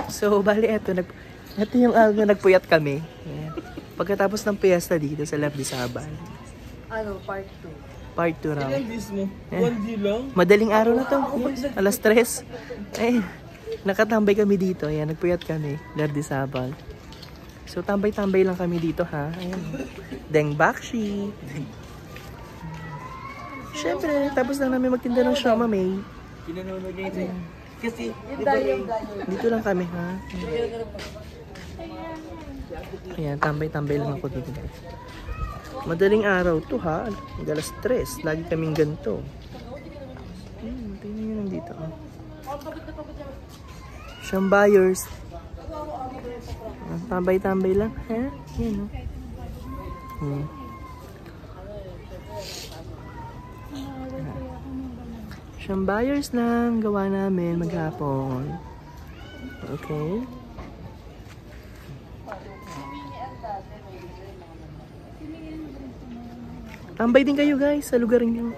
So, bali ito yung nagpuyat kami. Ayan. Pagkatapos ng piyesta dito sa Labdisaban. Ano, part 2. Part 2 raw. Ilan days mo? 1 day lang? Madaling araw na to. Yes. Alas 3. Ay, nakatambay kami dito. Ayan, nagpuyat kami. Labdisaban. So, tambay-tambay lang kami dito, ha? Ayan. Deng bakshi. Siyempre, tapos na namin magtinda ng Shoma May. Pinanonood niya ito. Kasi, Dito lang kami, ha? Ayan, tambay-tambay lang ako dito. Madaling araw to, ha? Alas 3. Lagi kaming ganito. Tingnan nyo lang dito, ha? Siyang buyers. Tambay-tambay lang, ha? Yan, ha? Siyang buyers lang gawa namin maghapon. Okay. Tambay din kayo guys sa lugar niyo.